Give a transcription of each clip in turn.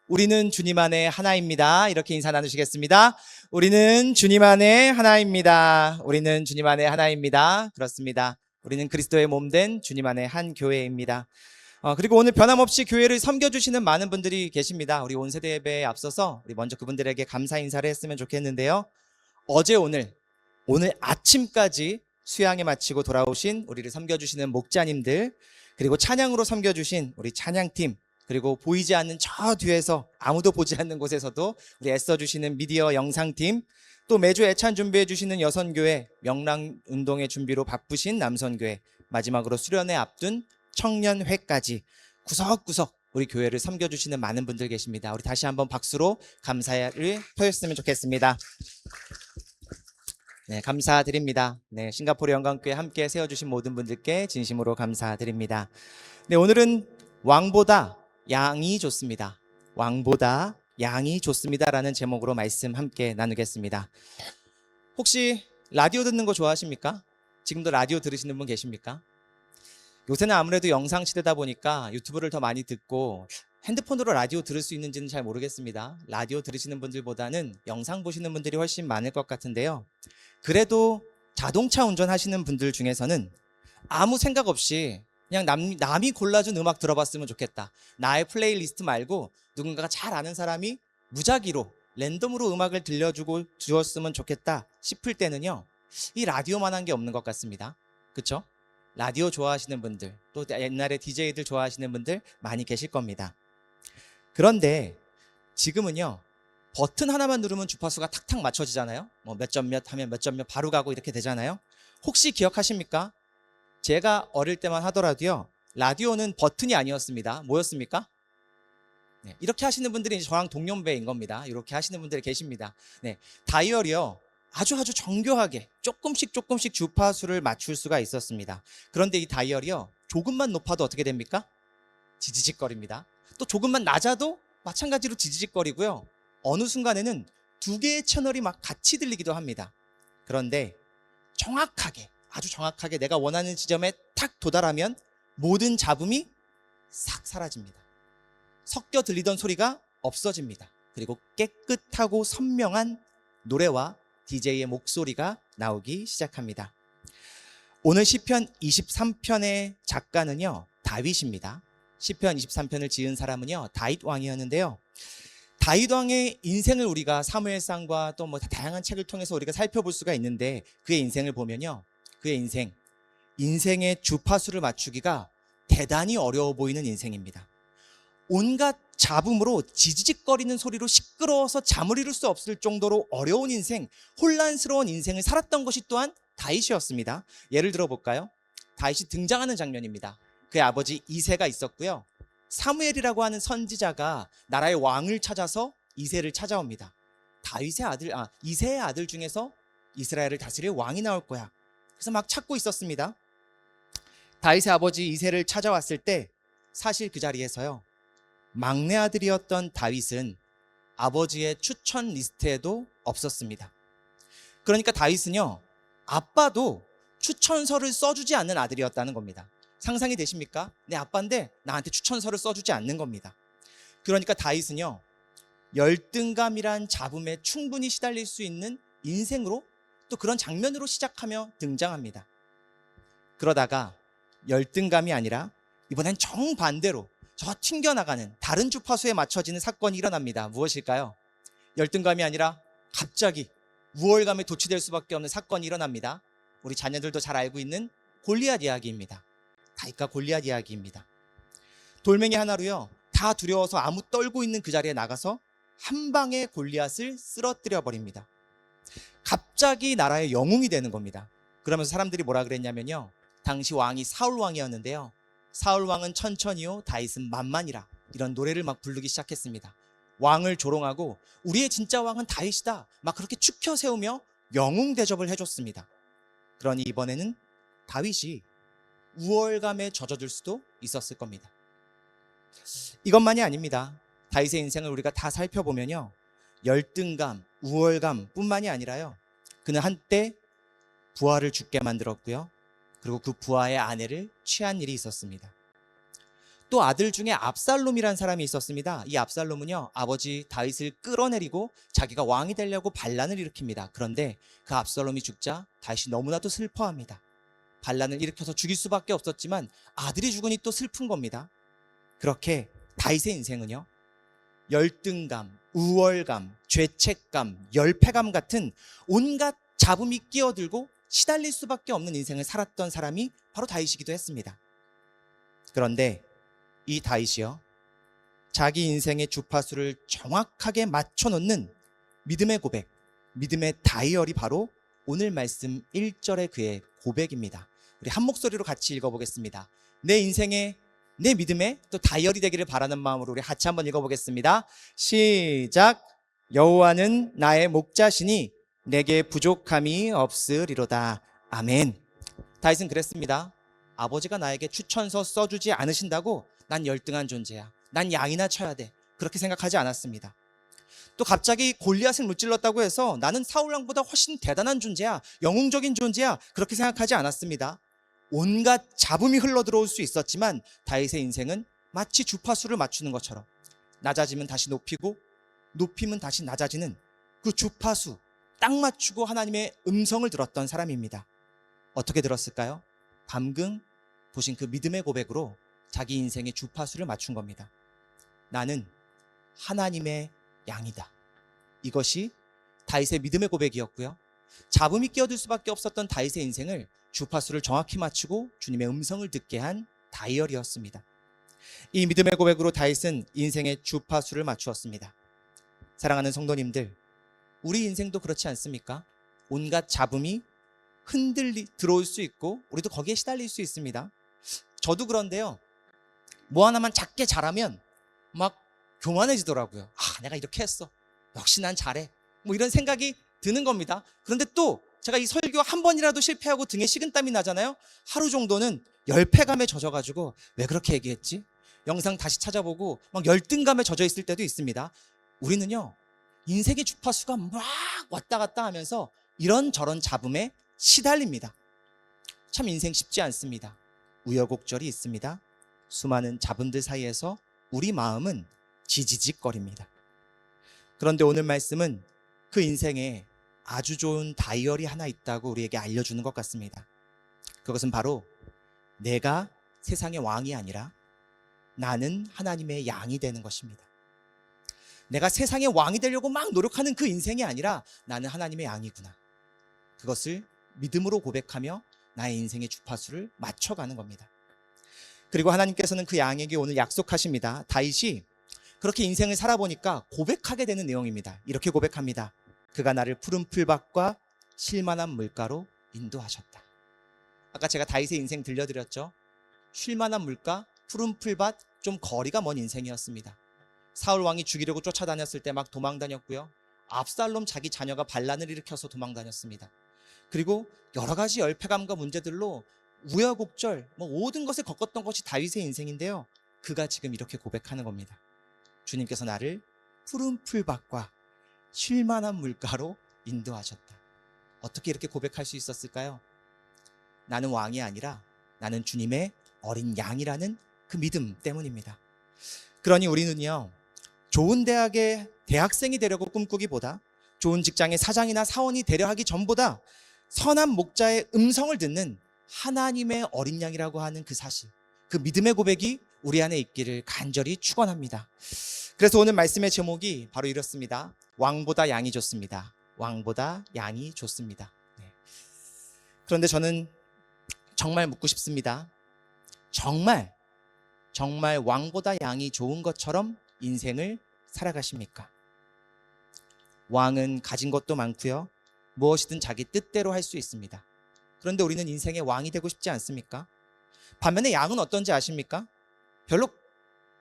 우리는 주님 안에 하나입니다. 이렇게 인사 나누시겠습니다. 우리는 주님 안에 하나입니다. 우리는 주님 안에 하나입니다. 그렇습니다. 우리는 그리스도의 몸된 주님 안에 한 교회입니다. 그리고 오늘 변함없이 교회를 섬겨주시는 많은 분들이 계십니다. 우리 온세대 예배에 앞서서 우리 먼저 그분들에게 감사 인사를 했으면 좋겠는데요. 어제 오늘 아침까지 수양에 마치고 돌아오신 우리를 섬겨주시는 목자님들, 그리고 찬양으로 섬겨주신 우리 찬양팀, 그리고 보이지 않는 저 뒤에서 아무도 보지 않는 곳에서도 우리 애써주시는 미디어 영상팀, 또 매주 애찬 준비해주시는 여선교회, 명랑운동의 준비로 바쁘신 남선교회, 마지막으로 수련회 앞둔 청년회까지 구석구석 우리 교회를 섬겨주시는 많은 분들 계십니다. 우리 다시 한번 박수로 감사를 표했으면 좋겠습니다. 네, 감사드립니다. 네, 싱가포르 영광교회 함께 세워주신 모든 분들께 진심으로 감사드립니다. 네, 오늘은 왕보다 양이 좋습니다. 왕보다 양이 좋습니다라는 제목으로 말씀 함께 나누겠습니다. 혹시 라디오 듣는 거 좋아하십니까? 지금도 라디오 들으시는 분 계십니까? 요새는 아무래도 영상 시대다 보니까 유튜브를 더 많이 듣고 핸드폰으로 라디오 들을 수 있는지는 잘 모르겠습니다. 라디오 들으시는 분들보다는 영상 보시는 분들이 훨씬 많을 것 같은데요. 그래도 자동차 운전하시는 분들 중에서는 아무 생각 없이 그냥 남이 골라준 음악 들어봤으면 좋겠다. 나의 플레이리스트 말고 누군가가 잘 아는 사람이 무작위로 랜덤으로 음악을 들려주고 주었으면 좋겠다 싶을 때는요, 이 라디오만한 게 없는 것 같습니다. 그렇죠? 라디오 좋아하시는 분들, 또 옛날에 DJ들 좋아하시는 분들 많이 계실 겁니다. 그런데 지금은요, 버튼 하나만 누르면 주파수가 탁탁 맞춰지잖아요. 뭐 몇 점 몇 하면 몇 점 몇 바로 가고 이렇게 되잖아요. 혹시 기억하십니까? 제가 어릴 때만 하더라도요, 라디오는 버튼이 아니었습니다. 뭐였습니까? 네, 이렇게 하시는 분들이 이제 저랑 동년배인 겁니다. 이렇게 하시는 분들이 계십니다. 네, 다이얼이요, 아주 정교하게 조금씩 주파수를 맞출 수가 있었습니다. 그런데 이 다이얼이요, 조금만 높아도 어떻게 됩니까? 지지직거립니다. 또 조금만 낮아도 마찬가지로 지지직거리고요. 어느 순간에는 두 개의 채널이 막 같이 들리기도 합니다. 그런데 아주 정확하게 내가 원하는 지점에 탁 도달하면 모든 잡음이 싹 사라집니다. 섞여 들리던 소리가 없어집니다. 그리고 깨끗하고 선명한 노래와 DJ의 목소리가 나오기 시작합니다. 오늘 시편 23편의 작가는요, 다윗입니다. 시편 23편을 지은 사람은요, 다윗 왕이었는데요. 다윗 왕의 인생을 우리가 사무엘상과 또 뭐 다양한 책을 통해서 우리가 살펴볼 수가 있는데, 그의 인생을 보면요, 그의 인생의 주파수를 맞추기가 대단히 어려워 보이는 인생입니다. 온갖 잡음으로 지지직거리는 소리로 시끄러워서 잠을 이룰 수 없을 정도로 어려운 인생, 혼란스러운 인생을 살았던 것이 또한 다윗이었습니다. 예를 들어 볼까요? 다윗이 등장하는 장면입니다. 그의 아버지 이새가 있었고요, 사무엘이라고 하는 선지자가 나라의 왕을 찾아서 이새를 찾아옵니다. 이새의 아들 중에서 이스라엘을 다스릴 왕이 나올 거야. 그래서 막 찾고 있었습니다. 다윗의 아버지 이새를 찾아왔을 때 사실 그 자리에서요, 막내 아들이었던 다윗은 아버지의 추천 리스트에도 없었습니다. 그러니까 다윗은요, 아빠도 추천서를 써주지 않는 아들이었다는 겁니다. 상상이 되십니까? 내 아빠인데 나한테 추천서를 써주지 않는 겁니다. 그러니까 다윗은요, 열등감이란 잡음에 충분히 시달릴 수 있는 인생으로, 또 그런 장면으로 시작하며 등장합니다. 그러다가 열등감이 아니라 이번엔 정반대로 저 튕겨나가는 다른 주파수에 맞춰지는 사건이 일어납니다. 무엇일까요? 열등감이 아니라 갑자기 우월감에 도취될 수밖에 없는 사건이 일어납니다. 우리 자녀들도 잘 알고 있는 골리앗 이야기입니다. 다윗과 골리앗 이야기입니다. 돌멩이 하나로요, 다 두려워서 아무 떨고 있는 그 자리에 나가서 한 방에 골리앗을 쓰러뜨려 버립니다. 갑자기 나라의 영웅이 되는 겁니다. 그러면서 사람들이 뭐라 그랬냐면요, 당시 왕이 사울 왕이었는데요, 사울 왕은 천천히요, 다윗은 만만이라, 이런 노래를 막 부르기 시작했습니다. 왕을 조롱하고 우리의 진짜 왕은 다윗이다, 막 그렇게 축혀 세우며 영웅 대접을 해줬습니다. 그러니 이번에는 다윗이 우월감에 젖어들 수도 있었을 겁니다. 이것만이 아닙니다. 다윗의 인생을 우리가 다 살펴보면요, 열등감, 우월감 뿐만이 아니라요, 그는 한때 부하를 죽게 만들었고요, 그리고 그 부하의 아내를 취한 일이 있었습니다. 또 아들 중에 압살롬이라는 사람이 있었습니다. 이 압살롬은요, 아버지 다윗을 끌어내리고 자기가 왕이 되려고 반란을 일으킵니다. 그런데 그 압살롬이 죽자 다윗이 너무나도 슬퍼합니다. 반란을 일으켜서 죽일 수밖에 없었지만 아들이 죽으니 또 슬픈 겁니다. 그렇게 다윗의 인생은요, 열등감, 우월감, 죄책감, 열패감 같은 온갖 잡음이 끼어들고 시달릴 수밖에 없는 인생을 살았던 사람이 바로 다윗이기도 했습니다. 그런데 이 다윗이요, 자기 인생의 주파수를 정확하게 맞춰놓는 믿음의 고백, 믿음의 다이어리, 바로 오늘 말씀 1절의 그의 고백입니다. 우리 한 목소리로 같이 읽어보겠습니다. 내 인생의, 내 믿음의 또 다이어리 되기를 바라는 마음으로 우리 같이 한번 읽어보겠습니다. 시작. 여호와는 나의 목자시니 내게 부족함이 없으리로다. 아멘. 다윗은 그랬습니다. 아버지가 나에게 추천서 써주지 않으신다고 난 열등한 존재야, 난 양이나 쳐야 돼, 그렇게 생각하지 않았습니다. 또 갑자기 골리앗을 무찔렀다고 해서 나는 사울 왕보다 훨씬 대단한 존재야, 영웅적인 존재야, 그렇게 생각하지 않았습니다. 온갖 잡음이 흘러들어올 수 있었지만 다윗의 인생은 마치 주파수를 맞추는 것처럼 낮아지면 다시 높이고 높이면 다시 낮아지는 그 주파수 딱 맞추고 하나님의 음성을 들었던 사람입니다. 어떻게 들었을까요? 방금 보신 그 믿음의 고백으로 자기 인생의 주파수를 맞춘 겁니다. 나는 하나님의 양이다. 이것이 다윗의 믿음의 고백이었고요. 잡음이 끼어들 수밖에 없었던 다윗의 인생을 주파수를 정확히 맞추고 주님의 음성을 듣게 한 다이어리였습니다. 이 믿음의 고백으로 다윗은 인생의 주파수를 맞추었습니다. 사랑하는 성도님들, 우리 인생도 그렇지 않습니까? 온갖 잡음이 들어올 수 있고 우리도 거기에 시달릴 수 있습니다. 저도 그런데요, 뭐 하나만 작게 잘하면 막 교만해지더라고요. 내가 이렇게 했어, 역시 난 잘해, 뭐 이런 생각이 드는 겁니다. 그런데 또 제가 이 설교 한 번이라도 실패하고 등에 식은땀이 나잖아요. 하루 정도는 열패감에 젖어가지고 왜 그렇게 얘기했지? 영상 다시 찾아보고 막 열등감에 젖어 있을 때도 있습니다. 우리는요, 인생의 주파수가 막 왔다 갔다 하면서 이런저런 잡음에 시달립니다. 참 인생 쉽지 않습니다. 우여곡절이 있습니다. 수많은 잡음들 사이에서 우리 마음은 지지직거립니다. 그런데 오늘 말씀은 그 인생에 아주 좋은 다이어리 하나 있다고 우리에게 알려주는 것 같습니다. 그것은 바로 내가 세상의 왕이 아니라 나는 하나님의 양이 되는 것입니다. 내가 세상의 왕이 되려고 막 노력하는 그 인생이 아니라 나는 하나님의 양이구나. 그것을 믿음으로 고백하며 나의 인생의 주파수를 맞춰가는 겁니다. 그리고 하나님께서는 그 양에게 오늘 약속하십니다. 다윗이 그렇게 인생을 살아보니까 고백하게 되는 내용입니다. 이렇게 고백합니다. 그가 나를 푸른 풀밭과 쉴만한 물가로 인도하셨다. 아까 제가 다윗의 인생 들려드렸죠. 쉴만한 물가, 푸른 풀밭, 좀 거리가 먼 인생이었습니다. 사울 왕이 죽이려고 쫓아다녔을 때 막 도망다녔고요. 압살롬 자기 자녀가 반란을 일으켜서 도망다녔습니다. 그리고 여러 가지 열패감과 문제들로 우여곡절, 모든 것을 겪었던 것이 다윗의 인생인데요. 그가 지금 이렇게 고백하는 겁니다. 주님께서 나를 푸른 풀밭과 쉴만한 물가로 인도하셨다. 어떻게 이렇게 고백할 수 있었을까요? 나는 왕이 아니라 나는 주님의 어린 양이라는 그 믿음 때문입니다. 그러니 우리는요, 좋은 대학의 대학생이 되려고 꿈꾸기보다, 좋은 직장의 사장이나 사원이 되려 하기 전보다 선한 목자의 음성을 듣는 하나님의 어린 양이라고 하는 그 사실, 그 믿음의 고백이 우리 안에 있기를 간절히 축원합니다. 그래서 오늘 말씀의 제목이 바로 이렇습니다. 왕보다 양이 좋습니다. 왕보다 양이 좋습니다. 네. 그런데 저는 정말 묻고 싶습니다. 정말 왕보다 양이 좋은 것처럼 인생을 살아가십니까? 왕은 가진 것도 많고요, 무엇이든 자기 뜻대로 할 수 있습니다. 그런데 우리는 인생의 왕이 되고 싶지 않습니까? 반면에 양은 어떤지 아십니까? 별로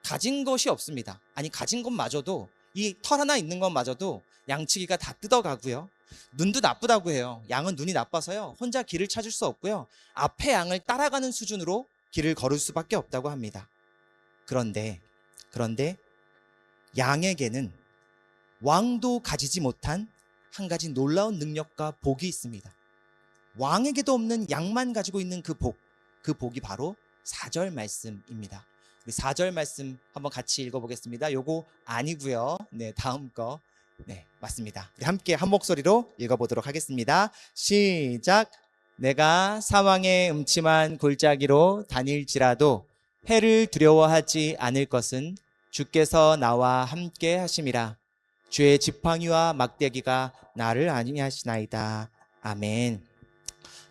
가진 것이 없습니다. 아니, 가진 것마저도, 이 털 하나 있는 것마저도 양치기가 다 뜯어가고요, 눈도 나쁘다고 해요. 양은 눈이 나빠서요, 혼자 길을 찾을 수 없고요, 앞에 양을 따라가는 수준으로 길을 걸을 수밖에 없다고 합니다. 그런데 양에게는 왕도 가지지 못한 한 가지 놀라운 능력과 복이 있습니다. 왕에게도 없는 양만 가지고 있는 그 복이 바로 4절 말씀입니다. 우리 4절 말씀 한번 같이 읽어보겠습니다. 요거 아니고요. 네, 다음 거. 네, 맞습니다. 우리 함께 한 목소리로 읽어보도록 하겠습니다. 시작. 내가 사망의 음침한 골짜기로 다닐지라도 해를 두려워하지 않을 것은 주께서 나와 함께 하심이라. 주의 지팡이와 막대기가 나를 안위하시나이다. 아멘.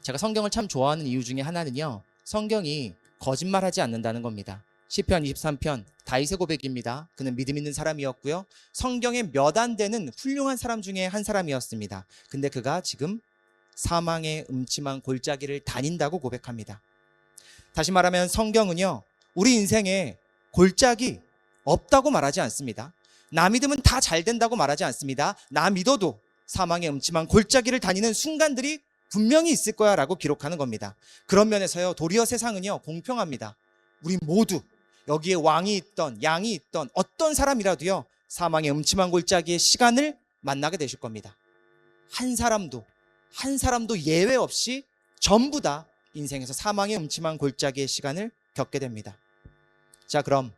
제가 성경을 참 좋아하는 이유 중에 하나는요, 성경이 거짓말하지 않는다는 겁니다. 시편 23편 다윗의 고백입니다. 그는 믿음 있는 사람이었고요, 성경에 몇 안 되는 훌륭한 사람 중에 한 사람이었습니다. 근데 그가 지금 사망의 음침한 골짜기를 다닌다고 고백합니다. 다시 말하면 성경은요, 우리 인생에 골짜기 없다고 말하지 않습니다. 나 믿으면 다 잘 된다고 말하지 않습니다. 나 믿어도 사망의 음침한 골짜기를 다니는 순간들이 분명히 있을 거야 라고 기록하는 겁니다. 그런 면에서요, 도리어 세상은요 공평합니다. 우리 모두 여기에 왕이 있던 양이 있던 어떤 사람이라도요, 사망의 음침한 골짜기의 시간을 만나게 되실 겁니다. 한 사람도 예외 없이 전부 다 인생에서 사망의 음침한 골짜기의 시간을 겪게 됩니다. 자, 그럼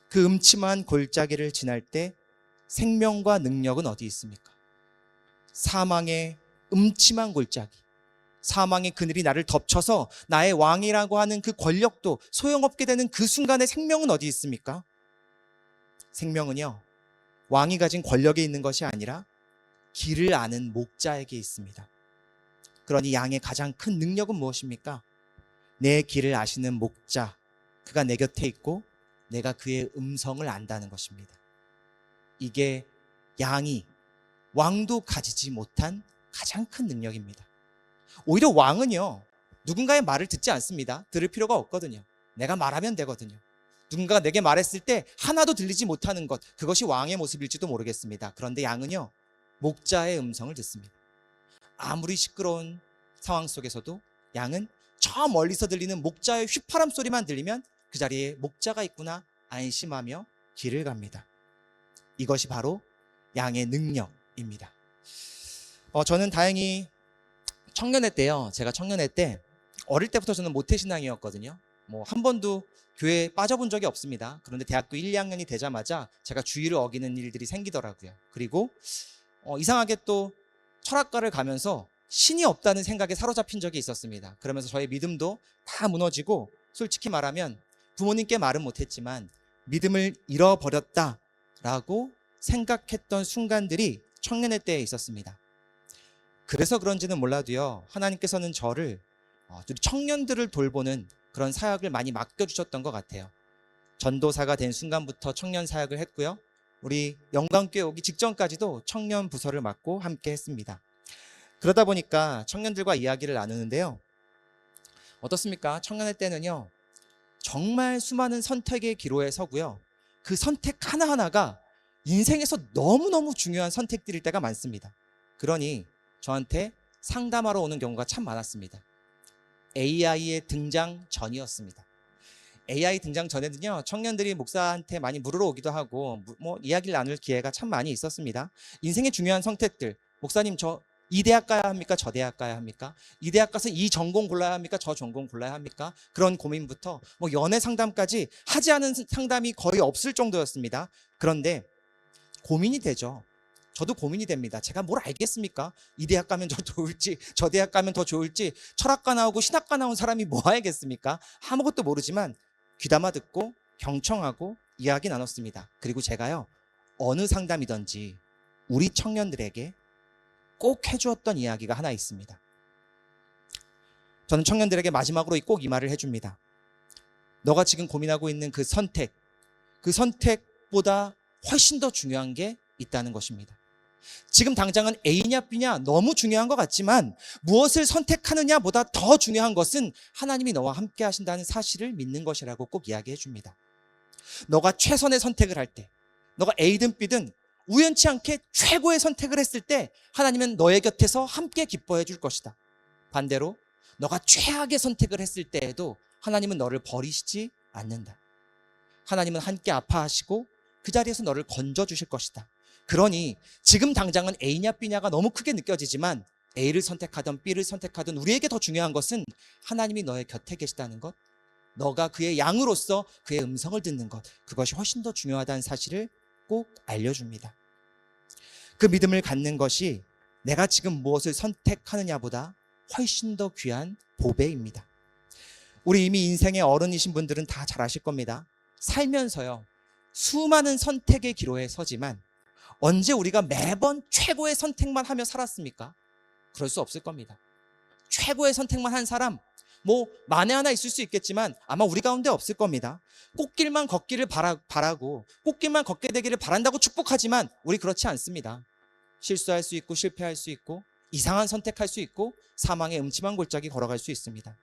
그 음침한 골짜기를 지날 때 생명과 능력은 어디 있습니까? 사망의 음침한 골짜기, 사망의 그늘이 나를 덮쳐서 나의 왕이라고 하는 그 권력도 소용없게 되는 그 순간에 생명은 어디 있습니까? 생명은요, 왕이 가진 권력에 있는 것이 아니라 길을 아는 목자에게 있습니다. 그러니 양의 가장 큰 능력은 무엇입니까? 내 길을 아시는 목자, 그가 내 곁에 있고 내가 그의 음성을 안다는 것입니다. 이게 양이, 왕도 가지지 못한 가장 큰 능력입니다. 오히려 왕은요, 누군가의 말을 듣지 않습니다. 들을 필요가 없거든요. 내가 말하면 되거든요. 누군가가 내게 말했을 때 하나도 들리지 못하는 것, 그것이 왕의 모습일지도 모르겠습니다. 그런데 양은요, 목자의 음성을 듣습니다. 아무리 시끄러운 상황 속에서도 양은 저 멀리서 들리는 목자의 휘파람 소리만 들리면 그 자리에 목자가 있구나 안심하며 길을 갑니다. 이것이 바로 양의 능력입니다. 저는 다행히 청년회 때요, 제가 청년회 때 어릴 때부터 저는 모태신앙이었거든요. 한 번도 교회에 빠져본 적이 없습니다. 그런데 대학교 1, 2학년이 되자마자 제가 주의를 어기는 일들이 생기더라고요. 그리고 이상하게 또 철학과를 가면서 신이 없다는 생각에 사로잡힌 적이 있었습니다. 그러면서 저의 믿음도 다 무너지고, 솔직히 말하면 부모님께 말은 못했지만 믿음을 잃어버렸다라고 생각했던 순간들이 청년회 때에 있었습니다. 그래서 그런지는 몰라도요, 하나님께서는 저를 청년들을 돌보는 그런 사역을 많이 맡겨주셨던 것 같아요. 전도사가 된 순간부터 청년 사역을 했고요, 우리 영광교회 오기 직전까지도 청년 부서를 맡고 함께 했습니다. 그러다 보니까 청년들과 이야기를 나누는데요, 어떻습니까? 청년회 때는요, 정말 수많은 선택의 기로에 서고요, 그 선택 하나하나가 인생에서 너무너무 중요한 선택들일 때가 많습니다. 그러니 저한테 상담하러 오는 경우가 참 많았습니다. AI의 등장 전이었습니다. AI 등장 전에는요, 청년들이 목사한테 많이 물으러 오기도 하고 이야기를 나눌 기회가 참 많이 있었습니다. 인생의 중요한 선택들, 목사님 저 이 대학 가야 합니까? 저 대학 가야 합니까? 이 대학 가서 이 전공 골라야 합니까? 저 전공 골라야 합니까? 그런 고민부터 연애 상담까지 하지 않은 상담이 거의 없을 정도였습니다. 그런데 고민이 되죠. 저도 고민이 됩니다. 제가 뭘 알겠습니까? 이 대학 가면 더 좋을지, 저 대학 가면 더 좋을지, 철학과 나오고 신학과 나온 사람이 뭐 알겠습니까? 아무것도 모르지만 귀담아 듣고 경청하고 이야기 나눴습니다. 그리고 제가요, 어느 상담이든지 우리 청년들에게 꼭 해주었던 이야기가 하나 있습니다. 저는 청년들에게 마지막으로 꼭 이 말을 해줍니다. 너가 지금 고민하고 있는 그 선택보다 훨씬 더 중요한 게 있다는 것입니다. 지금 당장은 A냐 B냐 너무 중요한 것 같지만 무엇을 선택하느냐보다 더 중요한 것은 하나님이 너와 함께 하신다는 사실을 믿는 것이라고 꼭 이야기해 줍니다. 너가 최선의 선택을 할 때, 너가 A든 B든 우연치 않게 최고의 선택을 했을 때 하나님은 너의 곁에서 함께 기뻐해 줄 것이다. 반대로 너가 최악의 선택을 했을 때에도 하나님은 너를 버리시지 않는다. 하나님은 함께 아파하시고 그 자리에서 너를 건져주실 것이다. 그러니 지금 당장은 A냐 B냐가 너무 크게 느껴지지만 A를 선택하든 B를 선택하든 우리에게 더 중요한 것은 하나님이 너의 곁에 계시다는 것, 너가 그의 양으로서 그의 음성을 듣는 것, 그것이 훨씬 더 중요하다는 사실을 꼭 알려줍니다. 그 믿음을 갖는 것이 내가 지금 무엇을 선택하느냐보다 훨씬 더 귀한 보배입니다. 우리 이미 인생의 어른이신 분들은 다 잘 아실 겁니다. 살면서요, 수많은 선택의 기로에 서지만 언제 우리가 매번 최고의 선택만 하며 살았습니까? 그럴 수 없을 겁니다. 최고의 선택만 한 사람, 만에 하나 있을 수 있겠지만 아마 우리 가운데 없을 겁니다. 꽃길만 걷기를 바라고 꽃길만 걷게 되기를 바란다고 축복하지만 우리 그렇지 않습니다. 실수할 수 있고 실패할 수 있고 이상한 선택할 수 있고 사망의 음침한 골짜기 걸어갈 수 있습니다.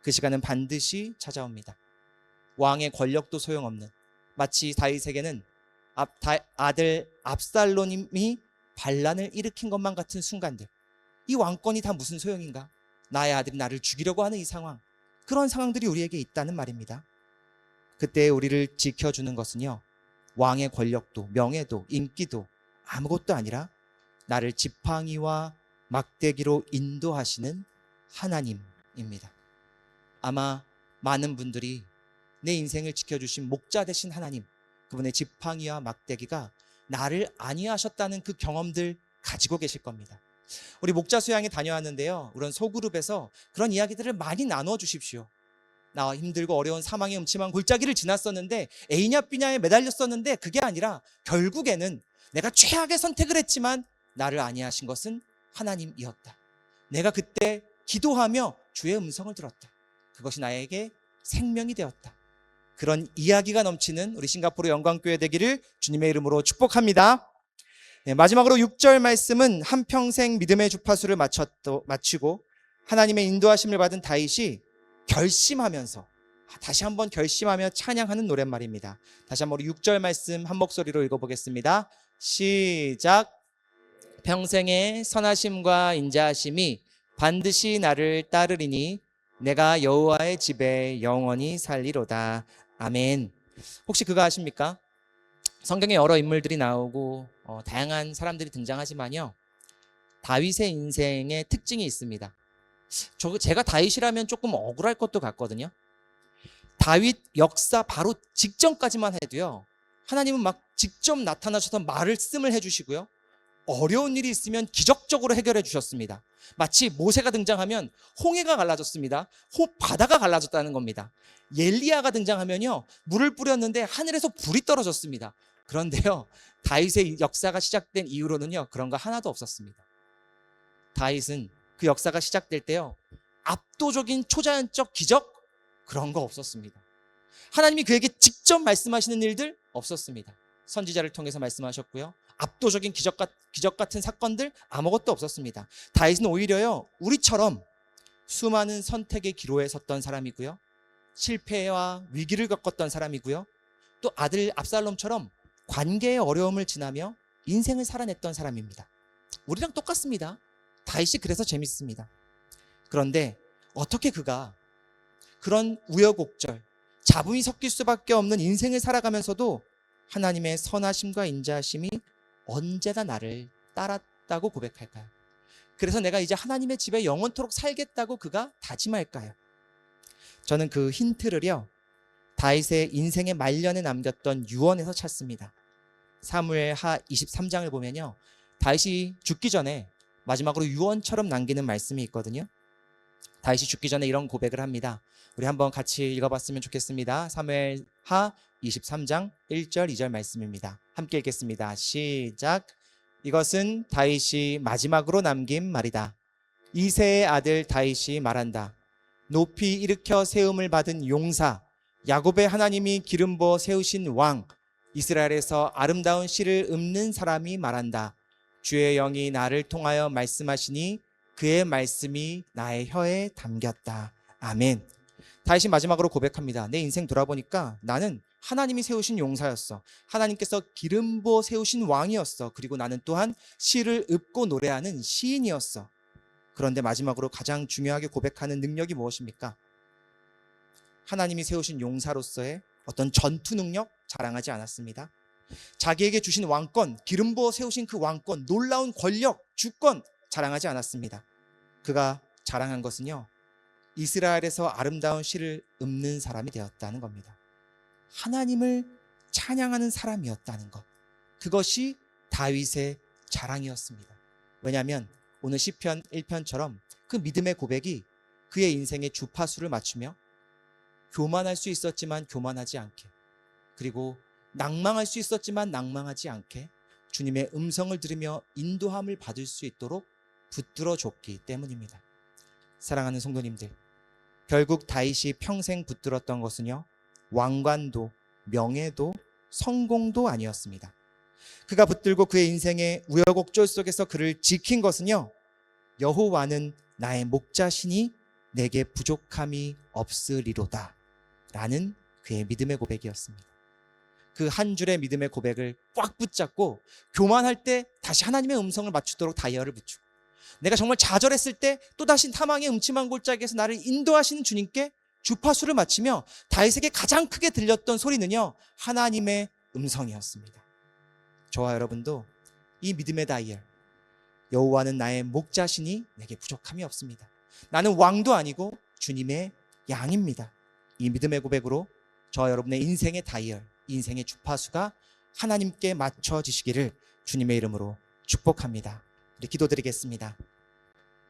그 시간은 반드시 찾아옵니다. 왕의 권력도 소용없는, 마치 다윗에게는 아들 압살롬이 반란을 일으킨 것만 같은 순간들, 이 왕권이 다 무슨 소용인가? 나의 아들이 나를 죽이려고 하는 이 상황, 그런 상황들이 우리에게 있다는 말입니다. 그때 우리를 지켜주는 것은요, 왕의 권력도 명예도 인기도 아무것도 아니라 나를 지팡이와 막대기로 인도하시는 하나님입니다. 아마 많은 분들이 내 인생을 지켜주신 목자 되신 하나님, 그분의 지팡이와 막대기가 나를 안위하셨다는 그 경험들 가지고 계실 겁니다. 우리 목자 수양에 다녀왔는데요, 그런 소그룹에서 그런 이야기들을 많이 나누어 주십시오. 나 힘들고 어려운 사망의 음침한 골짜기를 지났었는데 A냐 B냐에 매달렸었는데 그게 아니라 결국에는 내가 최악의 선택을 했지만 나를 안위하신 것은 하나님이었다. 내가 그때 기도하며 주의 음성을 들었다. 그것이 나에게 생명이 되었다. 그런 이야기가 넘치는 우리 싱가포르 영광교회 되기를 주님의 이름으로 축복합니다. 네, 마지막으로 6절 말씀은 한평생 믿음의 주파수를 마치고 하나님의 인도하심을 받은 다윗이 결심하면서 다시 한번 결심하며 찬양하는 노랫말입니다. 다시 한번 6절 말씀 한 목소리로 읽어보겠습니다. 시작. 평생의 선하심과 인자하심이 반드시 나를 따르리니 내가 여호와의 집에 영원히 살리로다. 아멘. 혹시 그거 아십니까? 성경에 여러 인물들이 나오고 다양한 사람들이 등장하지만요, 다윗의 인생에 특징이 있습니다. 제가 다윗이라면 조금 억울할 것도 같거든요. 다윗 역사 바로 직전까지만 해도요, 하나님은 막 직접 나타나셔서 말씀을 해주시고요, 어려운 일이 있으면 기적적으로 해결해 주셨습니다. 마치 모세가 등장하면 홍해가 갈라졌습니다. 바다가 갈라졌다는 겁니다. 엘리야가 등장하면요, 물을 뿌렸는데 하늘에서 불이 떨어졌습니다. 그런데요, 다윗의 역사가 시작된 이후로는요, 그런 거 하나도 없었습니다. 다윗은 그 역사가 시작될 때요, 압도적인 초자연적 기적, 그런 거 없었습니다. 하나님이 그에게 직접 말씀하시는 일들 없었습니다. 선지자를 통해서 말씀하셨고요, 압도적인 기적 같은 사건들 아무것도 없었습니다. 다윗은 오히려요, 우리처럼 수많은 선택의 기로에 섰던 사람이고요, 실패와 위기를 겪었던 사람이고요, 또 아들 압살롬처럼 관계의 어려움을 지나며 인생을 살아냈던 사람입니다. 우리랑 똑같습니다. 다윗이 그래서 재밌습니다. 그런데 어떻게 그가 그런 우여곡절, 잡음이 섞일 수밖에 없는 인생을 살아가면서도 하나님의 선하심과 인자하심이 언제나 나를 따랐다고 고백할까요? 그래서 내가 이제 하나님의 집에 영원토록 살겠다고 그가 다짐할까요? 저는 그 힌트를요, 다윗의 인생의 말년에 남겼던 유언에서 찾습니다. 사무엘하 23장을 보면요, 다윗이 죽기 전에 마지막으로 유언처럼 남기는 말씀이 있거든요. 다윗이 죽기 전에 이런 고백을 합니다. 우리 한번 같이 읽어봤으면 좋겠습니다. 사무엘하 23장 1절 2절 말씀입니다. 함께 읽겠습니다. 시작. 이것은 다윗이 마지막으로 남긴 말이다. 이새의 아들 다윗이 말한다. 높이 일으켜 세움을 받은 용사, 야곱의 하나님이 기름 부어 세우신 왕, 이스라엘에서 아름다운 시를 읊는 사람이 말한다. 주의 영이 나를 통하여 말씀하시니 그의 말씀이 나의 혀에 담겼다. 아멘. 다윗이 마지막으로 고백합니다. 내 인생 돌아보니까 나는 하나님이 세우신 용사였어. 하나님께서 기름 부어 세우신 왕이었어. 그리고 나는 또한 시를 읊고 노래하는 시인이었어. 그런데 마지막으로 가장 중요하게 고백하는 능력이 무엇입니까? 하나님이 세우신 용사로서의 어떤 전투 능력 자랑하지 않았습니다. 자기에게 주신 왕권, 기름 부어 세우신 그 왕권, 놀라운 권력, 주권 자랑하지 않았습니다. 그가 자랑한 것은요, 이스라엘에서 아름다운 시를 읊는 사람이 되었다는 겁니다. 하나님을 찬양하는 사람이었다는 것. 그것이 다윗의 자랑이었습니다. 왜냐하면 오늘 시편 1편처럼 그 믿음의 고백이 그의 인생의 주파수를 맞추며 교만할 수 있었지만 교만하지 않게, 그리고 낭망할 수 있었지만 낭망하지 않게 주님의 음성을 들으며 인도함을 받을 수 있도록 붙들어줬기 때문입니다. 사랑하는 성도님들, 결국 다윗이 평생 붙들었던 것은요, 왕관도 명예도 성공도 아니었습니다. 그가 붙들고 그의 인생의 우여곡절 속에서 그를 지킨 것은요, 여호와는 나의 목자시니 내게 부족함이 없으리로다 라는 그의 믿음의 고백이었습니다. 그 한 줄의 믿음의 고백을 꽉 붙잡고 교만할 때 다시 하나님의 음성을 맞추도록 다이얼을 붙이고, 내가 정말 좌절했을 때 또다시 탐망의 음침한 골짜기에서 나를 인도하시는 주님께 주파수를 맞추며 다윗에게 가장 크게 들렸던 소리는요, 하나님의 음성이었습니다. 저와 여러분도 이 믿음의 다이얼, 여호와는 나의 목자시니 내게 부족함이 없습니다, 나는 왕도 아니고 주님의 양입니다, 이 믿음의 고백으로 저와 여러분의 인생의 다이얼, 인생의 주파수가 하나님께 맞춰지시기를 주님의 이름으로 축복합니다. 우리 기도드리겠습니다.